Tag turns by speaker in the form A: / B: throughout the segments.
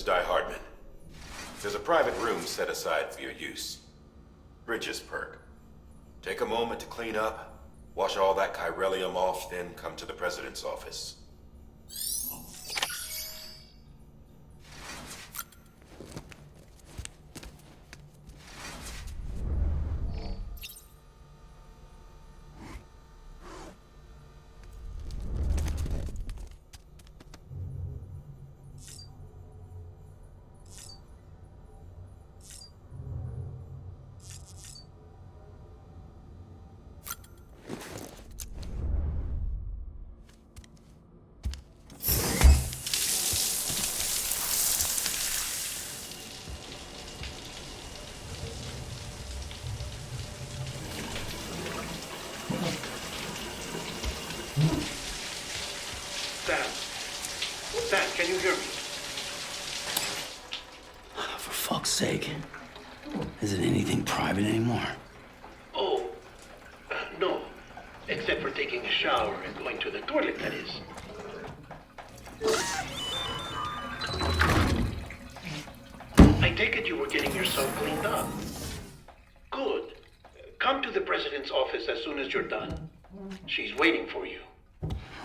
A: Die Hardman. There's a private room set aside for your use. Bridges perk. Take a moment to clean up, wash all that chiralium off, then come to the President's office.
B: Sam, can you hear me?
C: For fuck's sake. Isn't anything private anymore?
B: Oh, no. Except for taking a shower and going to the toilet, that is. I take it you were getting yourself cleaned up. Good. Come to the President's office as soon as you're done. She's waiting for you.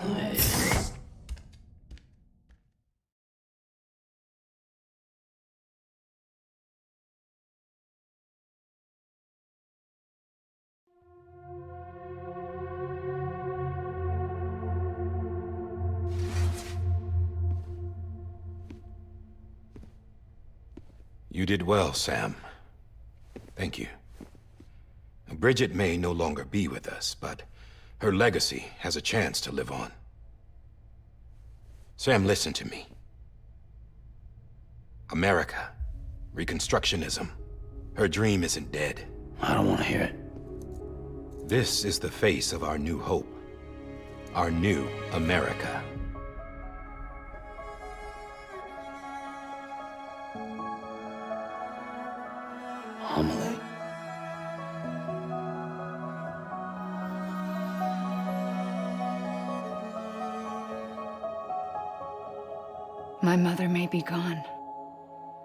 C: Hey.
A: You did well, Sam. Thank you. Bridget may no longer be with us, but her legacy has a chance to live on. Sam, listen to me. America, Reconstructionism, her dream isn't dead.
C: I don't want to hear it.
A: This is the face of our new hope. Our new America.
C: Homily.
D: My mother may be gone,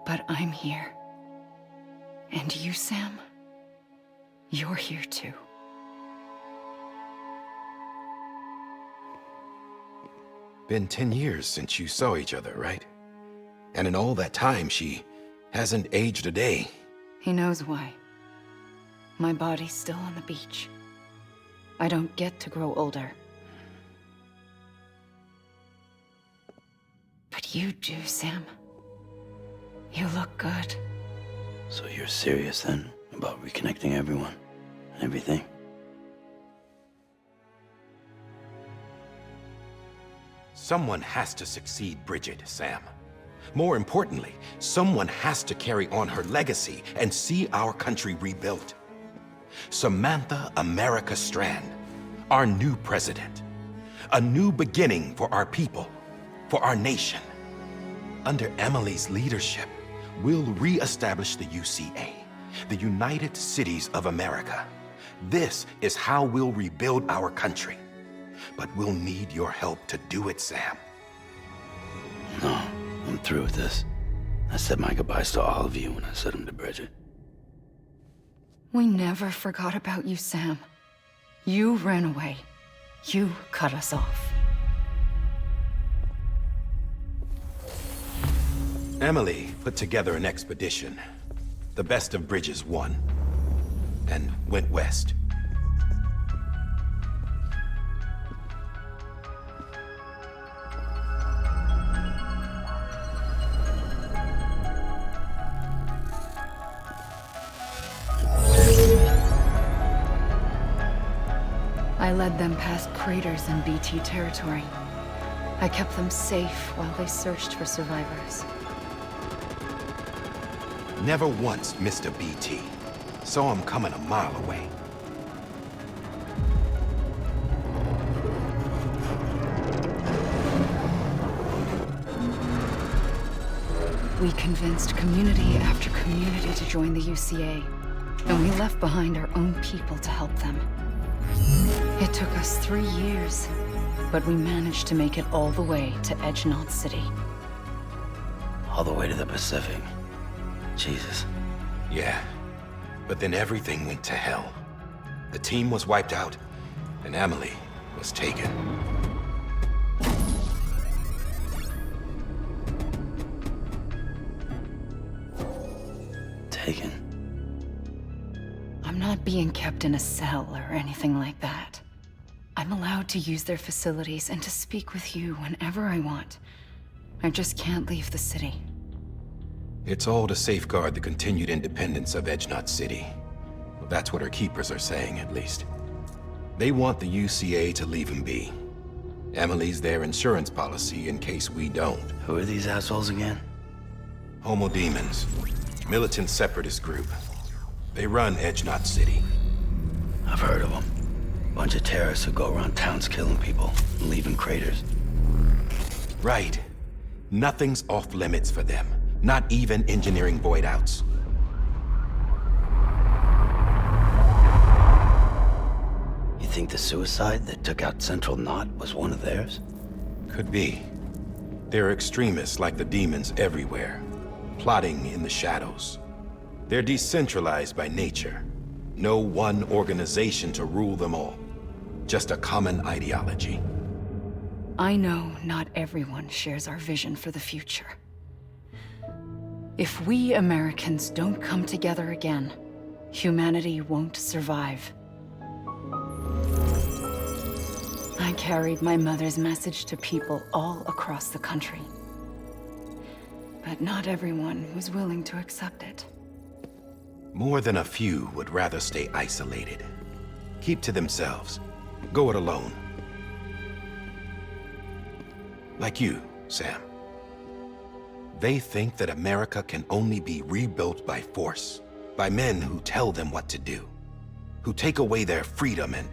D: but I'm here. And you, Sam, you're here too.
A: Been 10 years since you saw each other, right? And in all that time, she hasn't aged a day.
D: He knows why. My body's still on the beach. I don't get to grow older. But you do, Sam. You look good.
C: So you're serious then about reconnecting everyone and everything?
A: Someone has to succeed Bridget, Sam. More importantly, someone has to carry on her legacy and see our country rebuilt. Samantha America Strand, our new president. A new beginning for our people, for our nation. Under Emily's leadership, we'll re-establish the UCA, the United Cities of America. This is how we'll rebuild our country. But we'll need your help to do it, Sam.
C: No, I'm through with this. I said my goodbyes to all of you when I said them to Bridget.
D: We never forgot about you, Sam. You ran away. You cut us off.
A: Emily put together an expedition. The best of Bridges won, and went west.
D: I led them past craters in BT territory. I kept them safe while they searched for survivors.
A: Never once missed a BT. Saw him coming a mile away.
D: We convinced community after community to join the UCA, and we left behind our own people to help them. It took us 3 years, but we managed to make it all the way to Edge Knot City.
C: All the way to the Pacific. Jesus.
A: Yeah, but then everything went to hell. The team was wiped out, and Emily was taken.
C: Taken?
D: I'm not being kept in a cell or anything like that. I'm allowed to use their facilities and to speak with you whenever I want. I just can't leave the city.
A: It's all to safeguard the continued independence of Edgenot City. Well, that's what our keepers are saying, at least. They want the UCA to leave him be. Emily's their insurance policy in case we don't.
C: Who are these assholes again?
A: Homo Demons. Militant separatist group. They run Edgenot City.
C: I've heard of them. Bunch of terrorists who go around towns killing people and leaving craters.
A: Right. Nothing's off limits for them. Not even engineering void outs.
C: You think the suicide that took out Central Knot was one of theirs?
A: Could be. There are extremists like the demons everywhere, plotting in the shadows. They're decentralized by nature. No one organization to rule them all. Just a common ideology.
D: I know not everyone shares our vision for the future. If we Americans don't come together again, humanity won't survive. I carried my mother's message to people all across the country. But not everyone was willing to accept it.
A: More than a few would rather stay isolated. Keep to themselves. Go it alone. Like you, Sam. They think that America can only be rebuilt by force, by men who tell them what to do, who take away their freedom and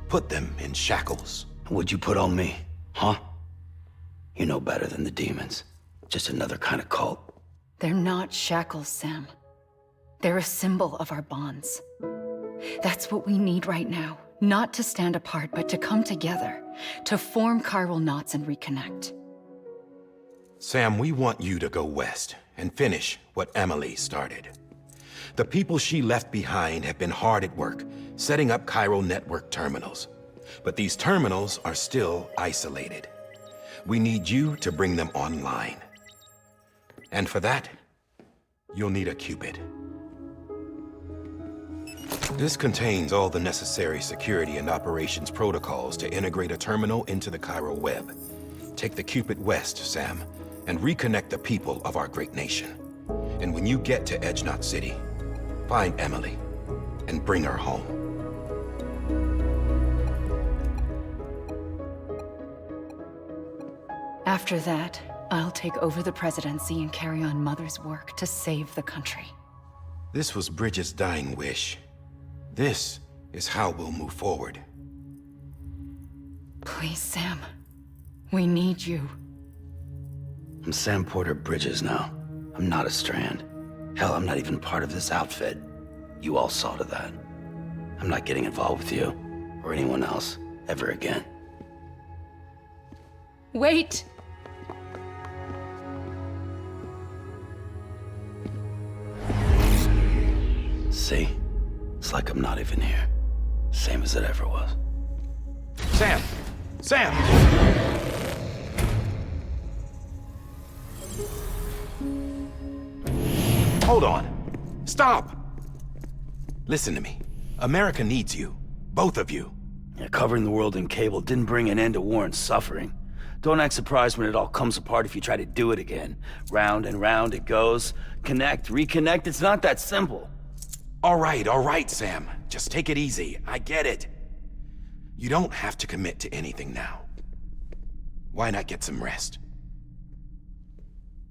A: put them in shackles.
C: What'd you put on me, huh? You know better than the demons. Just another kind of cult.
D: They're not shackles, Sam. They're a symbol of our bonds. That's what we need right now. Not to stand apart, but to come together, to form chiral knots and reconnect.
A: Sam, we want you to go west and finish what Emily started. The people she left behind have been hard at work, setting up chiral network terminals. But these terminals are still isolated. We need you to bring them online. And for that, you'll need a Cupid. This contains all the necessary security and operations protocols to integrate a terminal into the chiral web. Take the Cupid west, Sam, and reconnect the people of our great nation. And when you get to Edgenot City, find Emily and bring her home.
D: After that, I'll take over the presidency and carry on Mother's work to save the country.
A: This was Bridget's dying wish. This is how we'll move forward.
D: Please, Sam. We need you.
C: I'm Sam Porter Bridges now. I'm not a Strand. Hell, I'm not even part of this outfit. You all saw to that. I'm not getting involved with you, or anyone else, ever again.
D: Wait!
C: See? It's like I'm not even here. Same as it ever was.
A: Sam! Sam! Hold on. Stop! Listen to me. America needs you. Both of you.
C: Yeah, covering the world in cable didn't bring an end to war and suffering. Don't act surprised when it all comes apart if you try to do it again. Round and round it goes. Connect, reconnect, it's not that simple.
A: All right, Sam. Just take it easy. I get it. You don't have to commit to anything now. Why not get some rest?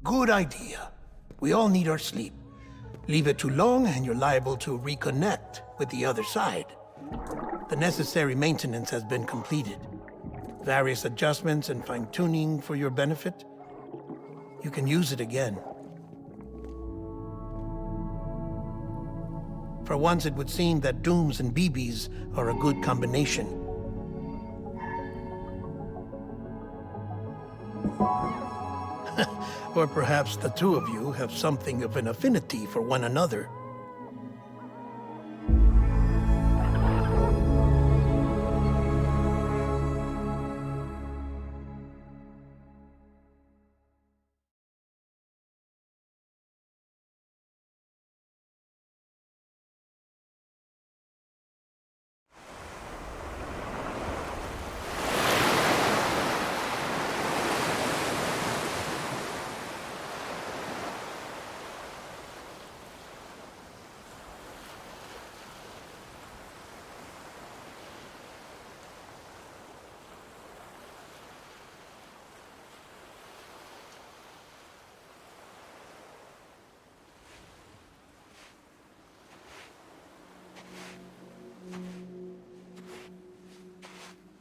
B: Good idea. We all need our sleep. Leave it too long and you're liable to reconnect with the other side. The necessary maintenance has been completed. Various adjustments and fine-tuning for your benefit. You can use it again. For once, it would seem that Dooms and BBs are a good combination. Or perhaps the two of you have something of an affinity for one another.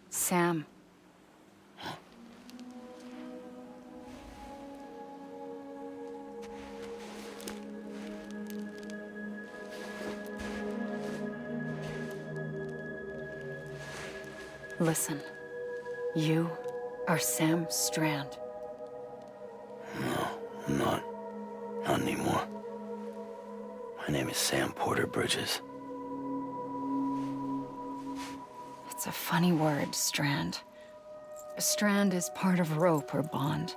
D: Sam. Listen. You are Sam Strand.
C: No, I'm not. Not anymore. My name is Sam Porter Bridges.
D: It's a funny word, Strand. A strand is part of rope or bond,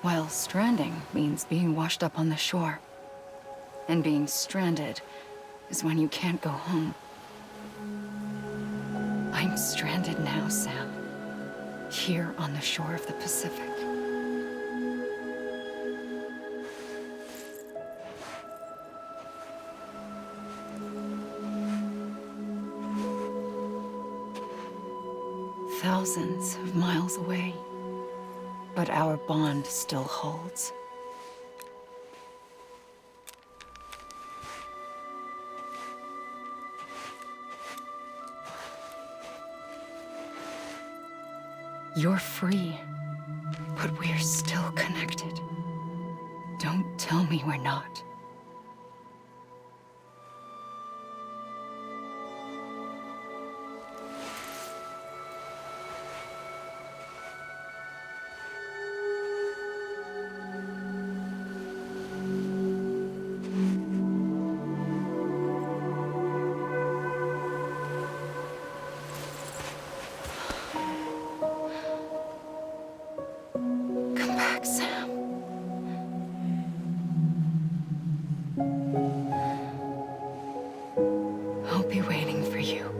D: while stranding means being washed up on the shore. And being stranded is when you can't go home. I'm stranded now, Sam. Here on the shore of the Pacific. Thousands of miles away, but our bond still holds. You're free, but we're still connected. Don't tell me we're not. Come back, Sam. I'll be waiting for you.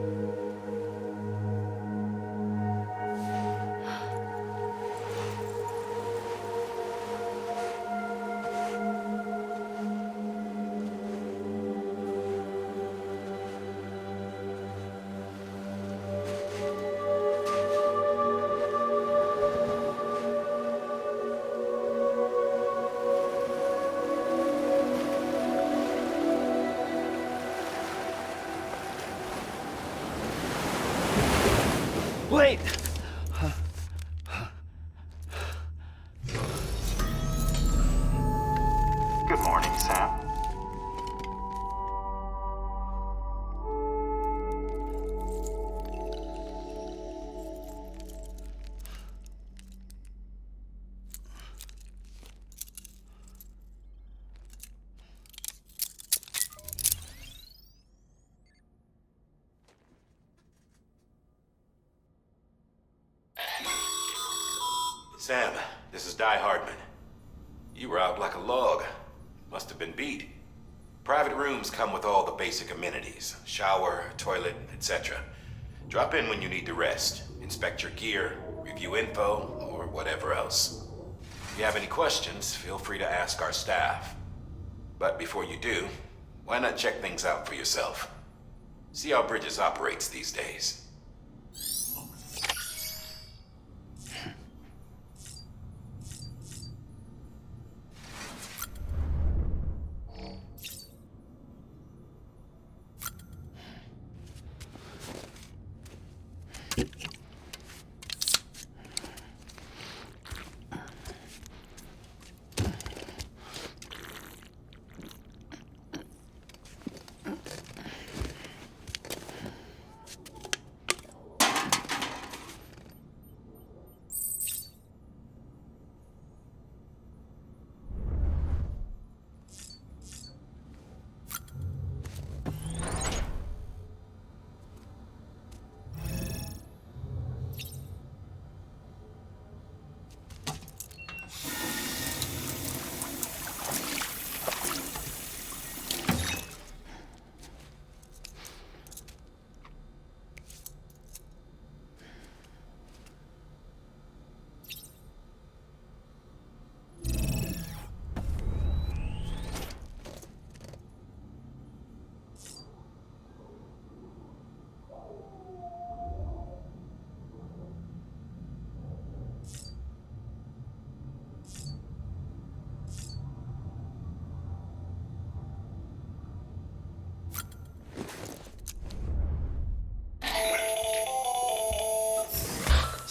C: Wait!
E: Good morning, Sam.
A: Sam, this is Di Hardman. You were out like a log. Must have been beat. Private rooms come with all the basic amenities. Shower, toilet, etc. Drop in when you need to rest. Inspect your gear, review info, or whatever else. If you have any questions, feel free to ask our staff. But before you do, why not check things out for yourself? See how Bridges operates these days.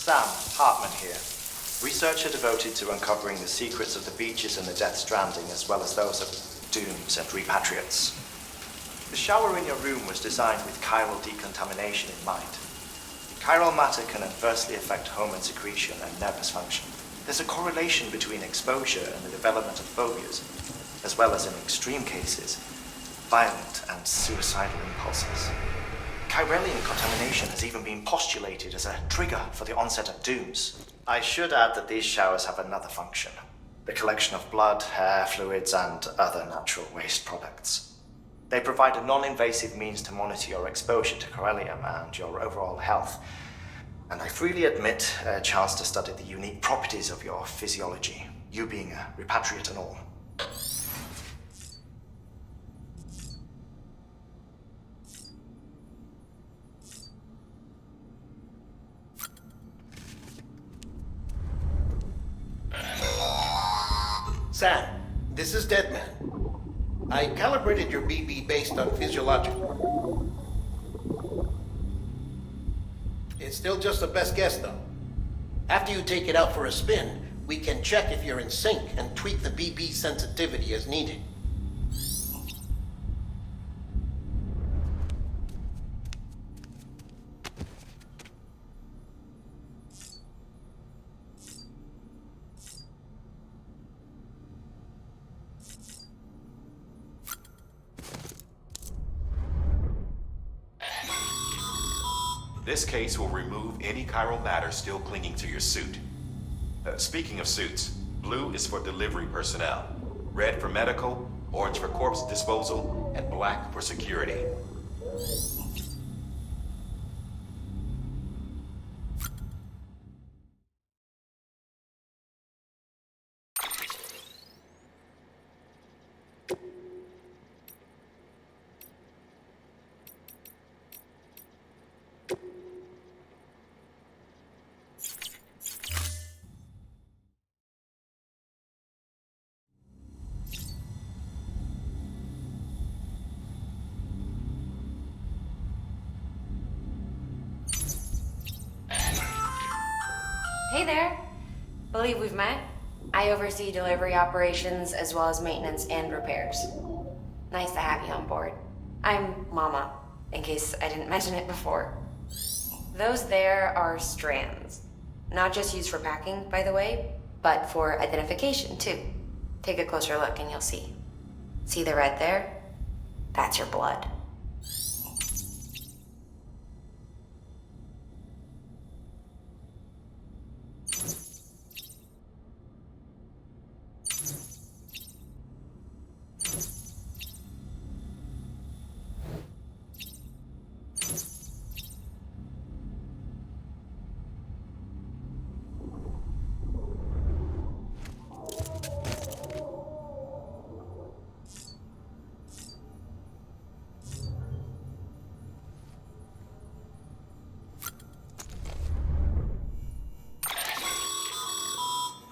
E: Sam Hartman here, researcher devoted to uncovering the secrets of the beaches and the Death Stranding, as well as those of dooms and repatriates. The shower in your room was designed with chiral decontamination in mind. Chiral matter can adversely affect hormone secretion and nervous function. There's a correlation between exposure and the development of phobias, as well as in extreme cases, violent and suicidal impulses. Chiralian contamination has even been postulated as a trigger for the onset of dooms. I should add that these showers have another function: the collection of blood, hair, fluids, and other natural waste products. They provide a non-invasive means to monitor your exposure to chiralium and your overall health. And I freely admit a chance to study the unique properties of your physiology, you being a repatriate and all.
B: Sam, this is Deadman. I calibrated your BB based on physiological. It's still just a best guess, though. After you take it out for a spin, we can check if you're in sync and tweak the BB sensitivity as needed.
A: This case will remove any chiral matter still clinging to your suit. Speaking of suits, blue is for delivery personnel, red for medical, orange for corpse disposal, and black for security.
F: Hey there. Believe we've met. I oversee delivery operations as well as maintenance and repairs. Nice to have you on board. I'm Mama, in case I didn't mention it before. Those there are strands. Not just used for packing, by the way, but for identification too. Take a closer look and you'll see. See the red there? That's your blood.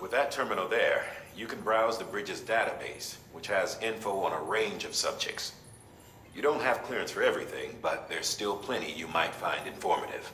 A: With that terminal there, you can browse the bridge's database, which has info on a range of subjects. You don't have clearance for everything, but there's still plenty you might find informative.